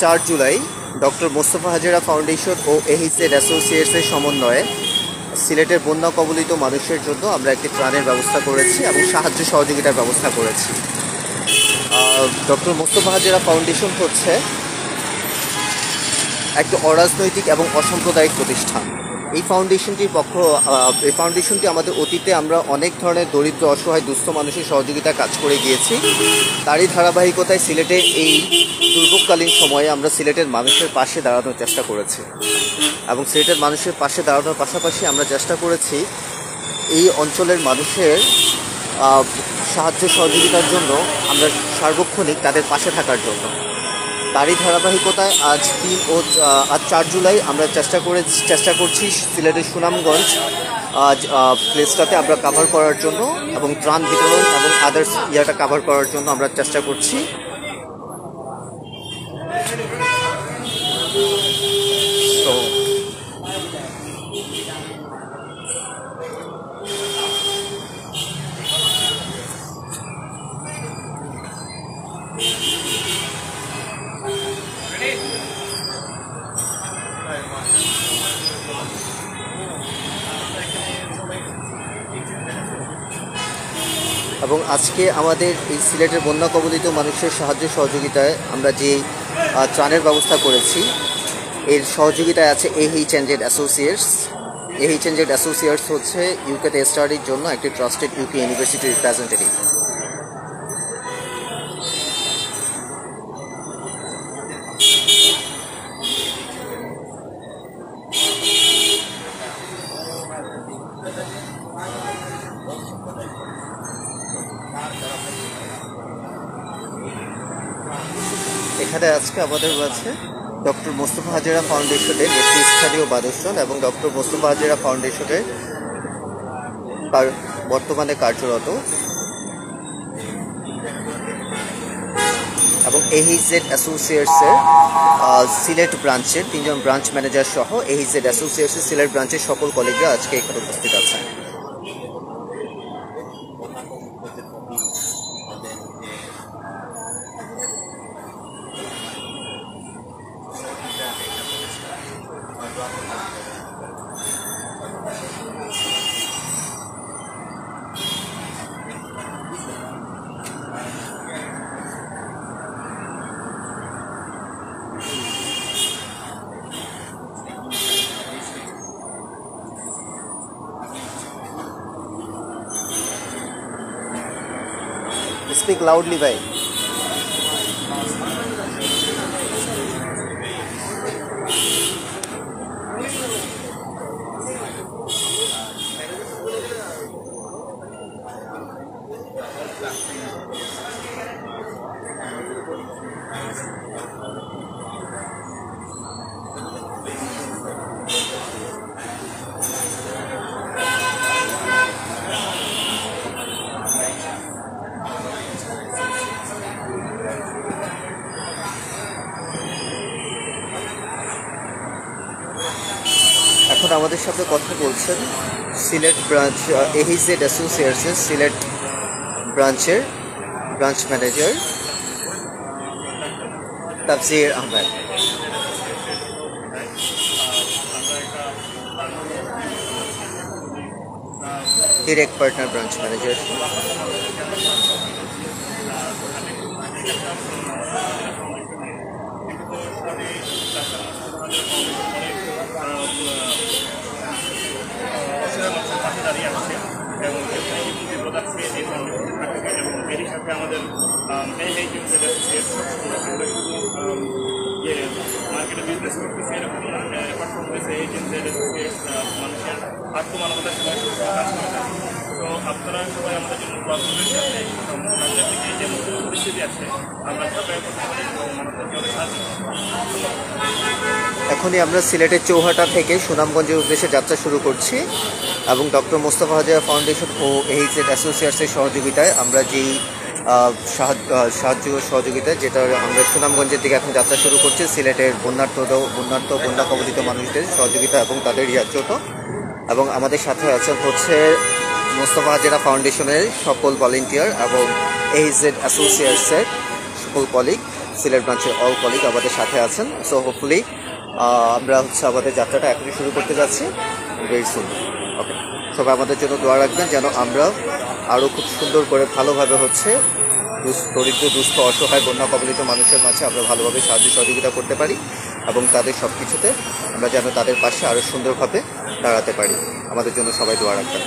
4 July doctor Mostafa Hajera foundation ও এহিজেড অ্যাসোসিয়েটসের সমন্বয়ে সিলেটের বন্যা কবলিত মানুষের জন্য আমরা একটি ত্রাণের ব্যবস্থা করেছি এবং সাহায্য সহযোগিতার ব্যবস্থা করেছি। ডক্টর মোস্তফা হাজেরা ফাউন্ডেশন হচ্ছে একটি অরাজনৈতিক এবং অসাম্প্রদায়িক প্রতিষ্ঠান। এই ফাউন্ডেশনটি আমাদের অতীতে আমরা অনেক ধরনের দরিদ্র, অসহায়, দুস্থ মানুষের সহযোগিতায় কাজ করে গিয়েছি। তারই ধারাবাহিকতায় সিলেটে এই দুর্ভোগকালীন সময়ে আমরা সিলেটের মানুষের পাশে দাঁড়ানোর চেষ্টা করেছি এবং সিলেটের মানুষের পাশে দাঁড়ানোর পাশাপাশি আমরা চেষ্টা করেছি এই অঞ্চলের মানুষের সাহায্য সহযোগিতার জন্য আমরা সার্বক্ষণিক তাদের পাশে থাকার জন্য। তারই ধারাবাহিকতায় আজ 4 জুলাই আমরা চেষ্টা করছি সিলেটের সুনামগঞ্জ প্লেসটাতে আমরা কাভার করার জন্য এবং ত্রাণ বিতরণ এবং আদার্স কাভার করার জন্য আমরা চেষ্টা করছি। এবং আজকে আমাদের এই সিলেটের বন্যা কবলিত মানুষের সাহায্য সহযোগিতায় আমরা যে ত্রাণের ব্যবস্থা করেছি এর সহযোগিতায় আছে এহিজেড অ্যাসোসিয়েটস। এহিজেড অ্যাসোসিয়েটস হচ্ছে ইউকেতে স্টাডির জন্য একটি ট্রাস্টেড ইউকে ইউনিভার্সিটি রিপ্রেজেন্টেটিভ। এখানে আজকে আমাদের কাছে ডক্টর মোস্তফা হাজেরা ফাউন্ডেশনের নেতৃস্থানীয় বাদশজন এবং ডক্টর মোস্তফা হাজেরা ফাউন্ডেশনের বর্তমানে কার্যরত এবং এহিজেড অ্যাসোসিয়েটসের সিলেট ব্রাঞ্চের 3 জন ব্রাঞ্চ ম্যানেজার সহ এহিজেড অ্যাসোসিয়েটসের সিলেট ব্রাঞ্চের সকল কলিগরা আজকে এখানে উপস্থিত আছেন। Speak loudly, bhai. এখন আমাদের সাথে কথা বলছেন সিলেট ব্রাঞ্চ এহিজেড অ্যাসোসিয়েটসের সিলেট ব্রাঞ্চের ব্রাঞ্চ ম্যানেজার তাফসির Ahmed. Direct partner branch manager আমাদের মার্কেটে বিজনেস করতেছে এরকম মানুষের আত্মমানবতার সবাই কাজ করে থাকে। তো আপনারা সবাই আমাদের জন্য প্রবলেমের সাথে সরকার থেকে যে নতুন পরিস্থিতি আছে আমরা সবাই করতে পারি মানুষকে অনেক সাহায্য। এখনই আমরা সিলেটের চৌহাটা থেকে সুনামগঞ্জের উদ্দেশ্যে যাত্রা শুরু করছি এবং ডক্টর মোস্তফা হাজেরা ফাউন্ডেশন ও এহিজেড অ্যাসোসিয়েটসের সহযোগিতায় আমরা যেই সাহায্য সহযোগিতায় যেটা আমরা সুনামগঞ্জের দিকে এখন যাত্রা শুরু করছি সিলেটের বন্যা কবলিত মানুষদের সহযোগিতা এবং তাদের ইয়ার জন্য। এবং আমাদের সাথে আছেন হচ্ছে মোস্তফা হাজেরা ফাউন্ডেশনের সকল ভলেন্টিয়ার এবং এহিজেড অ্যাসোসিয়েটসের সকল কলিগ। সিলেট ব্রাঞ্চের অল কলিগ আমাদের সাথে আছেন। সো হোপফুলি আমরা আমাদের যাত্রাটা এখনই শুরু করতে যাচ্ছি ভেরি সুন। ওকে, সবাই আমাদের জন্য দোয়া রাখবেন যেন আমরা আরও খুব সুন্দর করে ভালোভাবে দরিদ্র দুস্থ অসহায় বন্যা কবলিত মানুষের মাঝে আমরা ভালোভাবে সাহায্য সহযোগিতা করতে পারি এবং তাদের সব কিছুতে আমরা যেন তাদের পাশে আরও সুন্দরভাবে দাঁড়াতে পারি। আমাদের জন্য সবাই দোয়া রাখবেন।